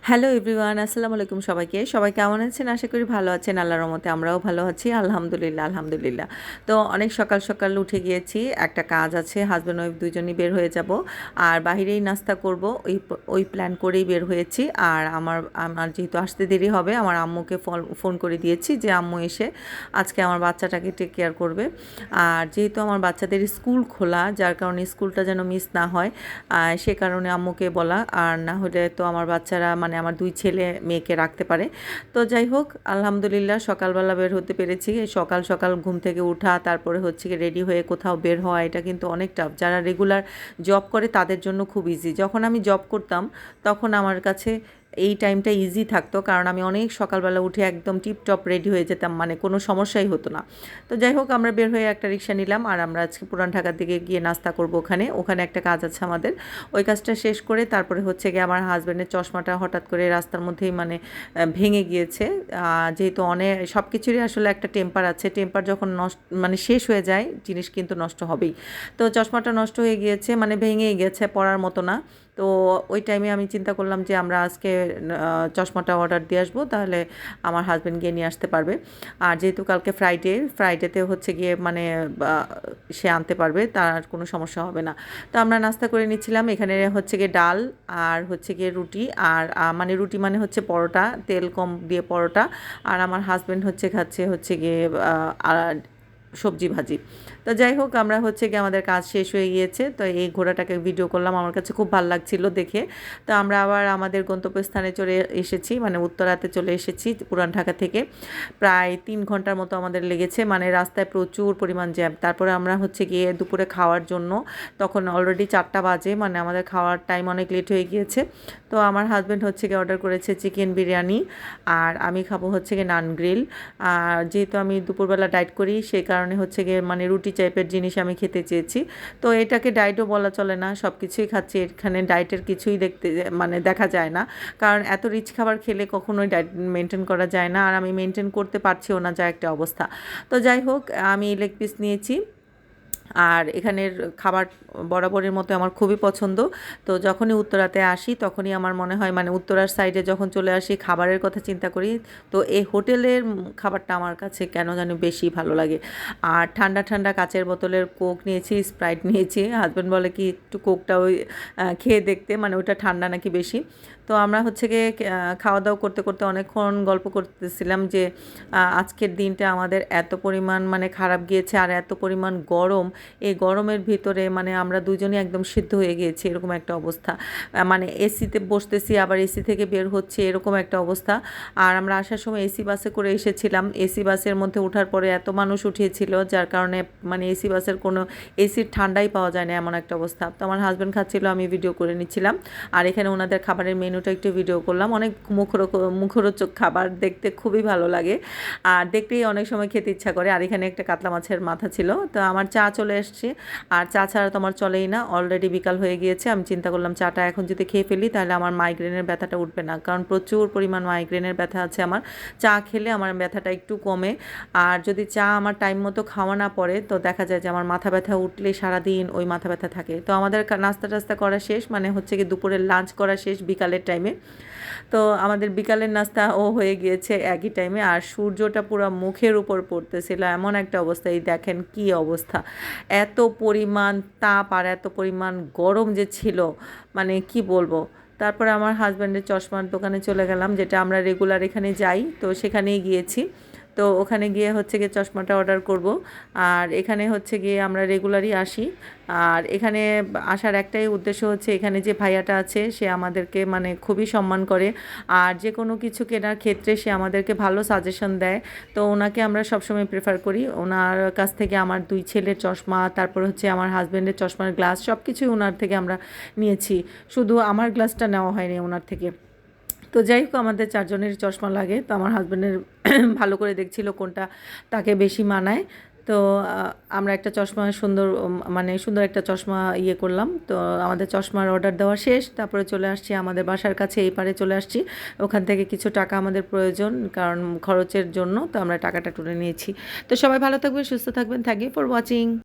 Hello everyone, আসসালামু আলাইকুম সবাইকে। সবাই কেমন আছেন? আশা করি ভালো আছেন। আল্লাহর রহমতে আমরাও ভালো আছি। আলহামদুলিল্লাহ, আলহামদুলিল্লাহ। তো অনেক সকাল, সকাল উঠে গিয়েছি। একটা কাজ আছে। হাসব্যান্ড ওয়াইফ দুজনই বের হয়ে যাব। আর বাহিরেই নাস্তা করব। ওই প্ল্যান করেই বের হয়েছি। আর আমার যেহেতু আসতে দেরি হবে, আমার আম্মুকে ফোন করে দিয়েছি যে আম্মু এসে আজকে আমার বাচ্চাটাকে টেক কেয়ার করবে। আর যেহেতু আমার বাচ্চাদের স্কুল খোলা, যার কারণে স্কুলটা যেন মিস না হয়, সে কারণে আম্মুকে বলা। আর না হলে তো আমার বাচ্চারা মানে আমার দুই ছেলে মেয়েকে রাখতে পারে। তো যাই হোক, আলহামদুলিল্লাহ সকালবেলা বের হতে পেরেছি। সকাল সকাল ঘুম থেকে উঠা, তারপরে হচ্ছে কি রেডি হয়ে কোথাও বের হওয়া, এটা কিন্তু অনেক টাফ। যারা রেগুলার জব করে তাদের জন্য খুব ইজি। যখন আমি জব করতাম তখন আমার কাছে এই টাইমটা ইজি থাকতো, কারণ আমি অনেক সকালবেলা উঠে একদম টিপটপ রেডি হয়ে যেতাম, মানে কোনো সমস্যাই হতো না। তো যাই হোক, আমরা বের হয়ে একটা রিক্সা নিলাম। আর আমরা আজকে পুরান ঢাকার দিকে গিয়ে নাস্তা করব। ওখানে একটা কাজ আছে আমাদের। ওই কাজটা শেষ করে তারপরে হচ্ছে গিয়ে আমার হাজব্যান্ডের চশমাটা হঠাৎ করে রাস্তার মধ্যেই মানে ভেঙে গিয়েছে। যেহেতু অনেক সব কিছুরই আসলে একটা টেম্পার আছে। টেম্পার যখন নষ্ট মানে শেষ হয়ে যায়, জিনিস কিন্তু নষ্ট হবেই। তো চশমাটা নষ্ট হয়ে গিয়েছে, মানে ভেঙেই গেছে, পরার মতো না। তো ওই টাইমে আমি চিন্তা করলাম যে আমরা আজকে চশমাটা অর্ডার দিয়ে আসবো, তাহলে আমার হাজব্যান্ড গিয়ে নিয়ে আসতে পারবে। আর যেহেতু কালকে ফ্রাইডেতে হচ্ছে গিয়ে মানে সে আনতে পারবে, তার কোনো সমস্যা হবে না। তো আমরা নাস্তা করে নিচ্ছিলাম। এখানে হচ্ছে গিয়ে ডাল আর হচ্ছে গিয়ে রুটি, আর মানে রুটি মানে হচ্ছে পরোটা, তেল কম দিয়ে পরোটা। আর আমার হাজব্যান্ড খাচ্ছে হচ্ছে গিয়ে সবজি ভাজি। তো যাই হোক, আমরা হচ্ছে গিয়ে আমাদের কাজ শেষ হয়ে গিয়েছে। তো এই ঘোড়াটাকে ভিডিও করলাম, আমার কাছে খুব ভালো লাগছিল দেখে। তো আমরা আবার আমাদের গন্তব্যস্থানে চলে এসেছি, মানে উত্তরাতে চলে এসেছি পুরান ঢাকা থেকে। প্রায় 3 ঘন্টার মতো আমাদের লেগেছে, মানে রাস্তায় প্রচুর পরিমাণ জ্যাম। তারপরে আমরা হচ্ছে গিয়ে দুপুরে খাওয়ার জন্য, তখন অলরেডি 4টা বাজে, মানে আমাদের খাওয়ার টাইম অনেক লেট হয়ে গিয়েছে। তো আমার হাজব্যান্ড হচ্ছে গিয়ে অর্ডার করেছে চিকেন বিরিয়ানি, আর আমি খাবো হচ্ছে গিয়ে নান গ্রিল। আর যেহেতু আমি দুপুরবেলা ডায়েট করি, সেই কারণে হচ্ছে গিয়ে মানে রুটি টাইপের জিনিস আমি খেতে চেয়েছি। তো এটাকে ডায়েটও বলা চলে না, সব কিছুই খাচ্ছি। এখানে ডায়েটের কিছুই মানে দেখা যায় না, কারণ এত রিচ খাবার খেলে কখনোই ডায়েট মেনটেন করা যায় না। আর আমি মেনটেন করতে পারছিও না, যা একটা অবস্থা। তো যাই হোক, আমি লেগ পিস নিয়েছি। আর এখানের খাবার বরাবরের মতো আমার খুবই পছন্দ। তো যখনই উত্তরাতে আসি তখনই আমার মনে হয়, মানে উত্তরার সাইডে যখন চলে আসি খাবারের কথা চিন্তা করি, তো এই হোটেলের খাবারটা আমার কাছে কেন জানি বেশি ভালো লাগে। আর ঠান্ডা ঠান্ডা কাচের বোতলের কোক নিয়েছি, স্প্রাইট নিয়েছি। হাজব্যান্ড বলে কি একটু কোকটা ওই খেয়ে দেখতে, মানে ওটা ঠান্ডা নাকি বেশি। তো আমরা হচ্ছে গিয়ে খাওয়া দাওয়া করতে করতে অনেকক্ষণ গল্প করতেছিলাম যে আজকের দিনটা আমাদের এত পরিমাণ মানে খারাপ গিয়েছে, আর এত পরিমাণ গরম। এই গরমের ভিতরে মানে আমরা দুজনই একদম সিদ্ধ হয়ে গিয়েছি, এরকম একটা অবস্থা। মানে এসিতে বসতেছি, আবার এসি থেকে বের হচ্ছে, এরকম একটা অবস্থা। আর আমরা আসার সময় এসি বাসে করে এসেছিলাম। এসি বাসের মধ্যে ওঠার পরে এত মানুষ উঠিয়েছিল, যার কারণে মানে এসি বাসের কোনো এসির ঠান্ডাই পাওয়া যায় না, এমন একটা অবস্থা। তো আমার হাজব্যান্ড খাচ্ছিল, আমি ভিডিও করে নিচ্ছিলাম। আর এখানে ওনাদের খাবারের মেনুটা একটু ভিডিও করলাম। অনেক মুখরোচক খাবার, দেখতে খুবই ভালো লাগে, আর দেখতেই অনেক সময় খেতে ইচ্ছা করে। আর এখানে একটা কাতলা মাছের মাথা ছিল। তো আমার চা চলে এসছে, আর চা ছাড়া তো আমার চলেই না। অলরেডি বিকাল হয়ে গিয়েছে। আমি চিন্তা করলাম চাটা এখন যদি খেয়ে ফেলি তাহলে আমার মাইগ্রেনের ব্যথাটা উঠবে না, কারণ প্রচুর পরিমাণ মাইগ্রেনের ব্যথা আছে আমার। চা খেলে আমার ব্যথাটা একটু কমে। আর যদি চা আমার টাইম মতো খাওয়া না পড়ে, তো দেখা যায় যে আমার মাথা ব্যথা উঠলে সারাদিন ওই মাথা ব্যথা থাকে। তো আমাদের নাস্তা টাস্তা করা শেষ, মানে হচ্ছে কি দুপুরের লাঞ্চ করা শেষ বিকালের টাইমে। তো আমাদের বিকালের নাস্তাও হয়ে গিয়েছে একই টাইমে। আর সূর্যটা পুরো মুখের উপর পড়তেছিল, এমন একটা অবস্থা। এই দেখেন কি অবস্থা, এত পরিমাণ তাপ আর এত পরিমাণ গরম যে ছিল, মানে কি বলবো। তারপরে আমার হাজব্যান্ডের চশমার দোকানে চলে গেলাম, যেটা আমরা রেগুলার এখানে যাই, তো সেখানেই গিয়েছি। তো ওখানে গিয়ে হচ্ছে গিয়ে চশমাটা অর্ডার করব। আর এখানে হচ্ছে গিয়ে আমরা রেগুলারই আসি। আর এখানে আসার একটাই উদ্দেশ্য হচ্ছে, এখানে যে ভাইয়াটা আছে সে আমাদেরকে মানে খুবই সম্মান করে। আর যে কোনো কিছু কেনার ক্ষেত্রে সে আমাদেরকে ভালো সাজেশন দেয়। তো ওনাকে আমরা সবসময় প্রেফার করি। ওনার কাছ থেকে আমার দুই ছেলের চশমা, তারপর হচ্ছে আমার হাজব্যান্ডের চশমার গ্লাস, সব কিছুই ওনার থেকে আমরা নিয়েছি। শুধু আমার গ্লাসটা নেওয়া হয়নি ওনার থেকে। তো যাই হোক, আমাদের চারজনের চশমা লাগে। তো আমার হাজব্যান্ডের ভালো করে দেখছিল কোনটা তাকে বেশি মানায়। তো আমরা একটা চশমা মানে সুন্দর একটা চশমা করলাম। তো আমাদের চশমার অর্ডার দেওয়া শেষ। তারপরে চলে আসছি আমাদের বাসার কাছে, এই পারে চলে আসছি। ওখান থেকে কিছু টাকা আমাদের প্রয়োজন, কারণ খরচের জন্য। তো আমরা টাকাটা তুলে নিয়েছি। তো সবাই ভালো থাকবেন, সুস্থ থাকবেন। Thank you for watching.